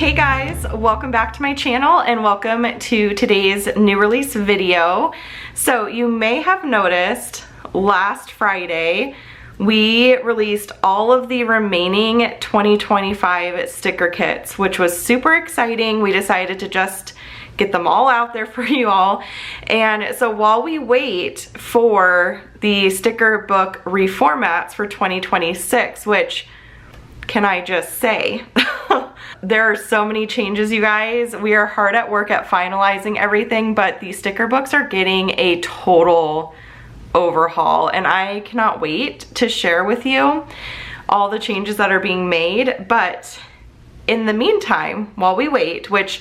Hey guys, welcome back to my channel and welcome to today's new release video. So you may have noticed last Friday we released all of the remaining 2025 sticker kits, which was super exciting. We decided to just get them all out there for you all. And so while we wait for the sticker book reformats for 2026, which can I just say, there are so many changes, you guys. We are hard at work at finalizing everything, but the sticker books are getting a total overhaul, and I cannot wait to share with you all the changes that are being made. But in the meantime, while we wait, which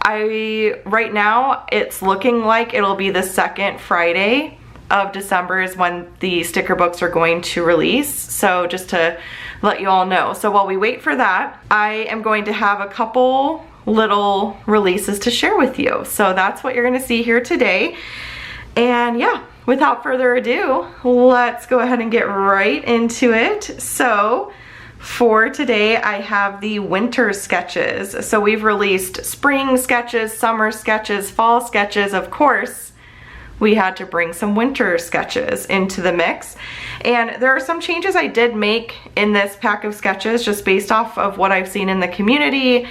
right now it's looking like it'll be the second Friday of December is when the sticker books are going to release. So just to let you all know. So while we wait for that, I am going to have a couple little releases to share with you. So that's what you're gonna see here today. And yeah, without further ado, let's go ahead and get right into it. So for today, I have the winter sketches. So we've released spring sketches, summer sketches, fall sketches. Of course, we had to bring some winter sketches into the mix. And there are some changes I did make in this pack of sketches just based off of what I've seen in the community,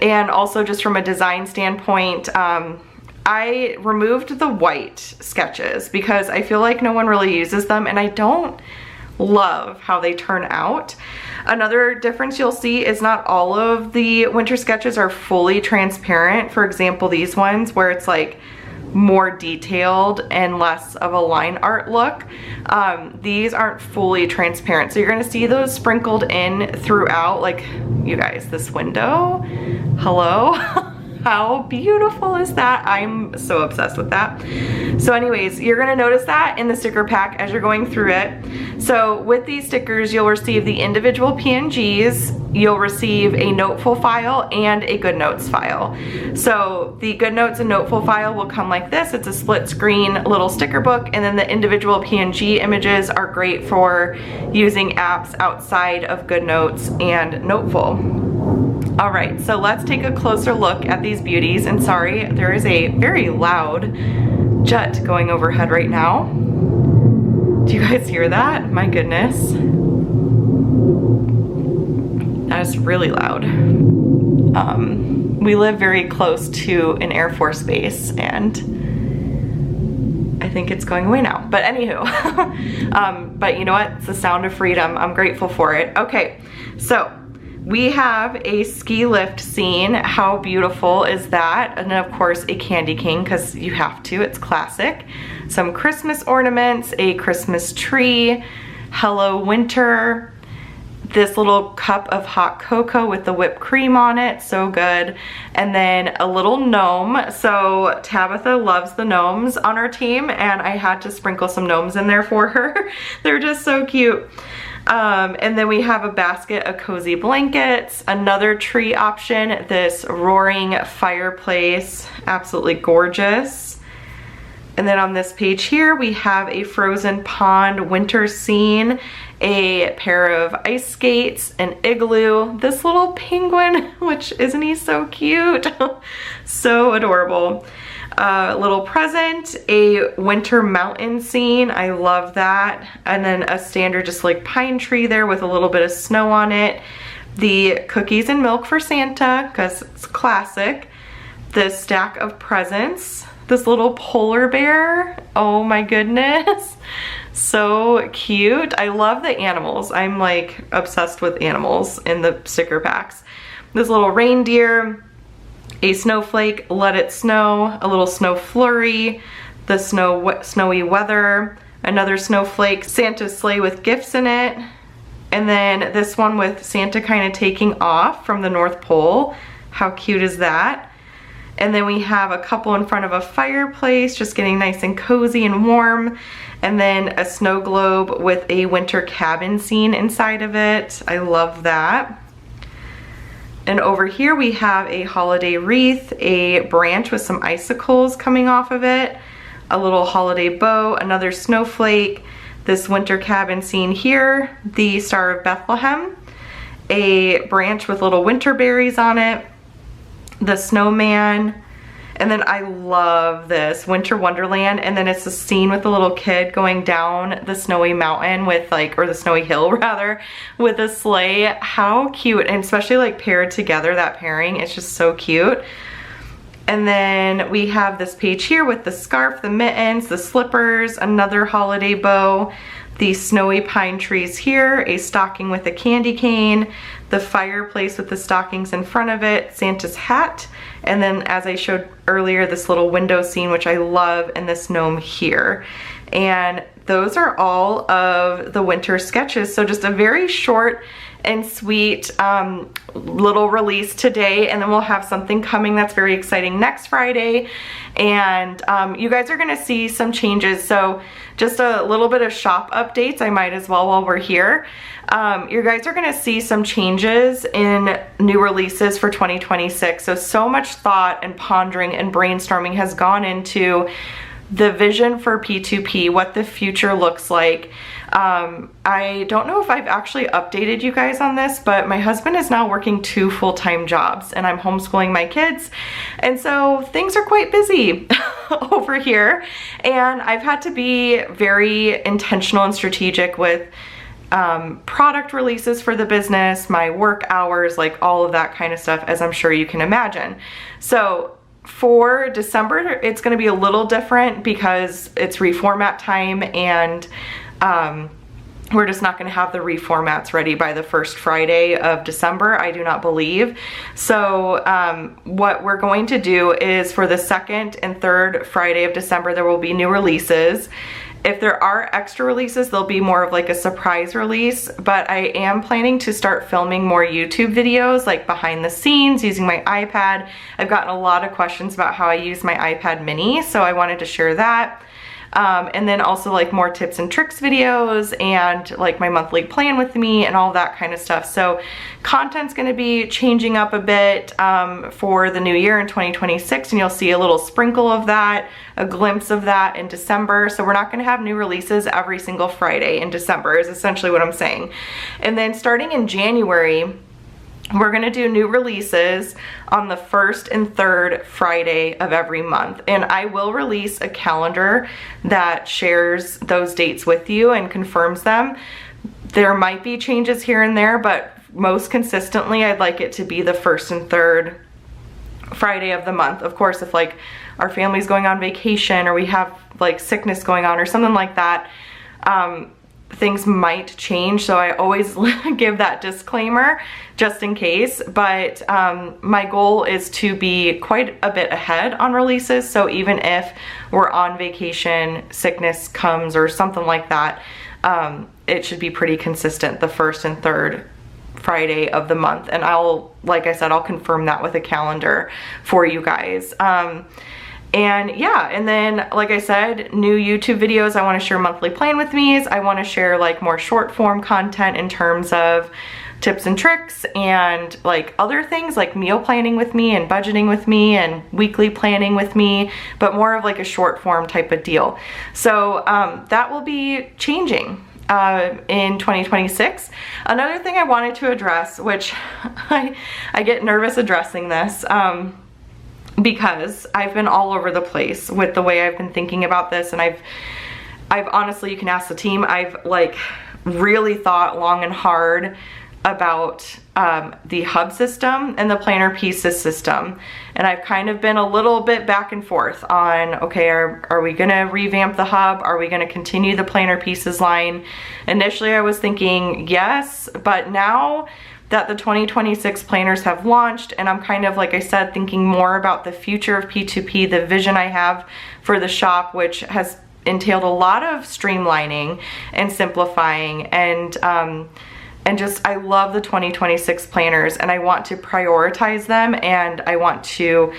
and also just from a design standpoint. I removed the white sketches because I feel like no one really uses them, and I don't love how they turn out. Another difference you'll see is not all of the winter sketches are fully transparent. For example, these ones where it's like more detailed and less of a line art look. These aren't fully transparent. So you're gonna see those sprinkled in throughout, like, you guys, this window, hello? How beautiful is that? I'm so obsessed with that. So anyways, you're gonna notice that in the sticker pack as you're going through it. So with these stickers, you'll receive the individual PNGs, you'll receive a Noteful file and a GoodNotes file. So the GoodNotes and Noteful file will come like this. It's a split screen little sticker book, and then the individual PNG images are great for using apps outside of GoodNotes and Noteful. All right, so let's take a closer look at these beauties. And sorry, there is a very loud jet going overhead right now. Do you guys hear that? My goodness. That is really loud. We live very close to an Air Force base, and I think it's going away now. But anywho, but you know what? It's the sound of freedom. I'm grateful for it. Okay, so we have a ski lift scene. How beautiful is that? And then of course a candy cane, because you have to, it's classic. Some Christmas ornaments, a Christmas tree, hello winter, this little cup of hot cocoa with the whipped cream on it, so good. And then a little gnome. So Tabitha loves the gnomes on our team, and I had to sprinkle some gnomes in there for her. They're just so cute. And then we have a basket of cozy blankets, another tree option, this roaring fireplace, absolutely gorgeous. And then on this page here, we have a frozen pond winter scene, a pair of ice skates, an igloo, this little penguin, which isn't he so cute? So adorable. A little present, a winter mountain scene, I love that. And then a standard just like pine tree there with a little bit of snow on it. The cookies and milk for Santa, because it's classic. This stack of presents, this little polar bear, oh my goodness, so cute. I love the animals. I'm like obsessed with animals in the sticker packs. This little reindeer, a snowflake, let it snow, a little snow flurry, the snowy weather, another snowflake, Santa's sleigh with gifts in it, and then this one with Santa kind of taking off from the North Pole. How cute is that? And then we have a couple in front of a fireplace, just getting nice and cozy and warm, and then a snow globe with a winter cabin scene inside of it. I love that. And over here we have a holiday wreath, a branch with some icicles coming off of it, a little holiday bow, another snowflake, this winter cabin scene here, the Star of Bethlehem, a branch with little winter berries on it, the snowman, and then I love this Winter Wonderland, and then it's a scene with the little kid going down the snowy mountain with like, or the snowy hill rather, with a sleigh. How cute, and especially like paired together, that pairing, it's just so cute. And then we have this page here with the scarf, the mittens, the slippers, another holiday bow, the snowy pine trees here, a stocking with a candy cane, the fireplace with the stockings in front of it, Santa's hat, and then as I showed earlier, this little window scene, which I love, and this gnome here. And those are all of the winter sketches. So just a very short and sweet little release today, and then we'll have something coming that's very exciting next Friday. And you guys are gonna see some changes. So just a little bit of shop updates, I might as well while we're here. You guys are gonna see some changes in new releases for 2026. So much thought and pondering and brainstorming has gone into the vision for P2P, what the future looks like. I don't know if I've actually updated you guys on this, but my husband is now working 2 full-time jobs, and I'm homeschooling my kids, and so things are quite busy over here, and I've had to be very intentional and strategic with product releases for the business, my work hours, like all of that kind of stuff, as I'm sure you can imagine. So for December, it's going to be a little different because it's reformat time, and we're just not going to have the reformats ready by the first Friday of December, I do not believe. So what we're going to do is for the second and third Friday of December, there will be new releases. If there are extra releases, they'll be more of like a surprise release, but I am planning to start filming more YouTube videos, like behind the scenes using my iPad. I've gotten a lot of questions about how I use my iPad mini, so I wanted to share that. And then also like more tips and tricks videos, and like my monthly plan with me and all that kind of stuff. So content's gonna be changing up a bit for the new year in 2026, and you'll see a little sprinkle of that, a glimpse of that in December. So we're not gonna have new releases every single Friday in December is essentially what I'm saying. And then starting in January, we're gonna do new releases on the first and third Friday of every month. And I will release a calendar that shares those dates with you and confirms them. There might be changes here and there, but most consistently, I'd like it to be the first and third Friday of the month. Of course, if like our family's going on vacation or we have like sickness going on or something like that, things might change, so I always give that disclaimer just in case. But my goal is to be quite a bit ahead on releases, so even if we're on vacation, sickness comes or something like that, it should be pretty consistent the first and third Friday of the month. And I'll, like I said, I'll confirm that with a calendar for you guys. And yeah, and then like I said, new YouTube videos. I want to share monthly plan with me's. I want to share like more short form content in terms of tips and tricks and like other things like meal planning with me and budgeting with me and weekly planning with me, but more of like a short form type of deal. So that will be changing in 2026. Another thing I wanted to address, which I get nervous addressing this, because I've been all over the place with the way I've been thinking about this, and I've honestly, you can ask the team, I've like really thought long and hard about the hub system and the planner pieces system, and I've kind of been a little bit back and forth on, okay, are we gonna revamp the hub? Are we gonna continue the planner pieces line? Initially I was thinking yes, but now that the 2026 planners have launched, and I'm kind of, like I said, thinking more about the future of P2P, the vision I have for the shop, which has entailed a lot of streamlining and simplifying, and just, I love the 2026 planners, and I want to prioritize them, and I want to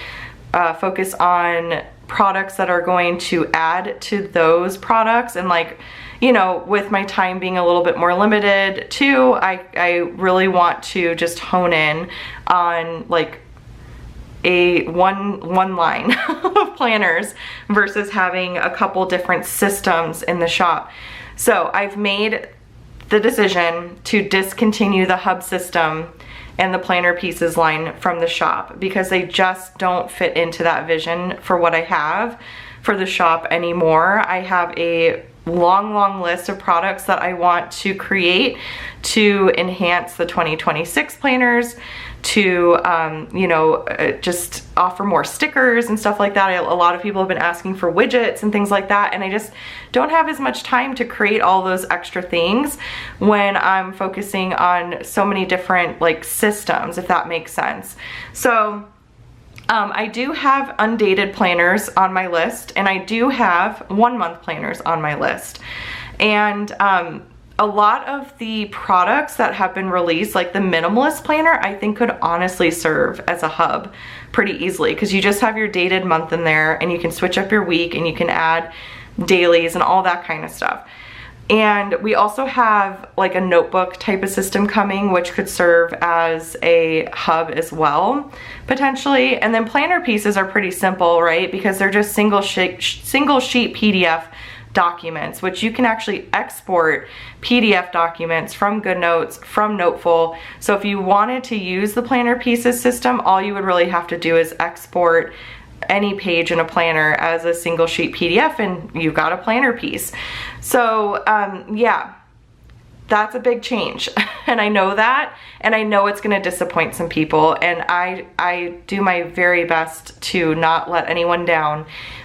focus on products that are going to add to those products. And like, you know, with my time being a little bit more limited too, I really want to just hone in on like a one line of planners versus having a couple different systems in the shop. So I've made the decision to discontinue the hub system and the planner pieces line from the shop, because they just don't fit into that vision for what I have for the shop anymore. I have a long list of products that I want to create to enhance the 2026 planners, to you know, just offer more stickers and stuff like that. A lot of people have been asking for widgets and things like that, and I just don't have as much time to create all those extra things when I'm focusing on so many different like systems, if that makes sense. So I do have undated planners on my list, and I do have 1 month planners on my list. And a lot of the products that have been released, like the minimalist planner, I think could honestly serve as a hub pretty easily, because you just have your dated month in there and you can switch up your week and you can add dailies and all that kind of stuff. And we also have like a notebook type of system coming, which could serve as a hub as well, potentially. And then planner pieces are pretty simple, right? Because they're just single sheet PDF documents, which you can actually export PDF documents from GoodNotes, from Noteful. So if you wanted to use the planner pieces system, all you would really have to do is export any page in a planner as a single sheet PDF, and you've got a planner piece. So yeah, that's a big change. And I know that, and I know it's going to disappoint some people, and I do my very best to not let anyone down,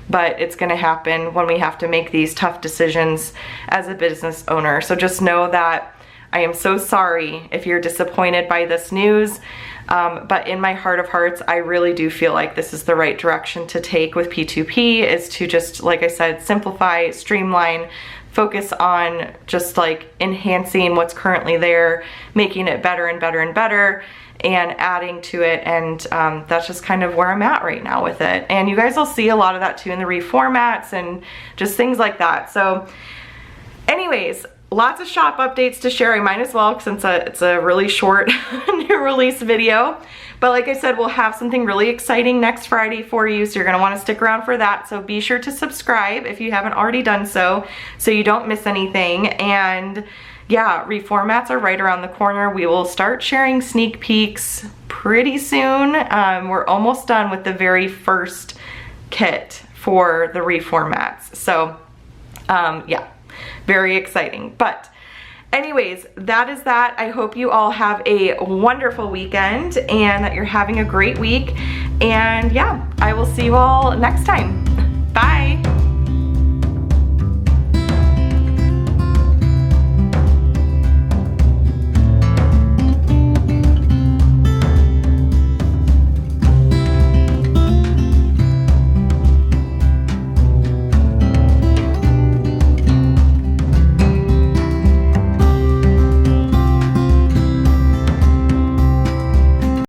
but it's going to happen when we have to make these tough decisions as a business owner. So just know that I am so sorry if you're disappointed by this news. But in my heart of hearts, I really do feel like this is the right direction to take with P2P, is to just, like I said, simplify, streamline, focus on just like enhancing what's currently there, making it better and better and better, and adding to it. And that's just kind of where I'm at right now with it. And you guys will see a lot of that too in the reformats and just things like that. So anyways, lots of shop updates to share. I might as well, since it's a really short new release video. But like I said, we'll have something really exciting next Friday for you, so you're gonna wanna stick around for that. So be sure to subscribe if you haven't already done so you don't miss anything. And yeah, reformats are right around the corner. We will start sharing sneak peeks pretty soon. We're almost done with the very first kit for the reformats. So yeah, very exciting. But anyways, that is that. I hope you all have a wonderful weekend and that you're having a great week. And yeah, I will see you all next time. Bye.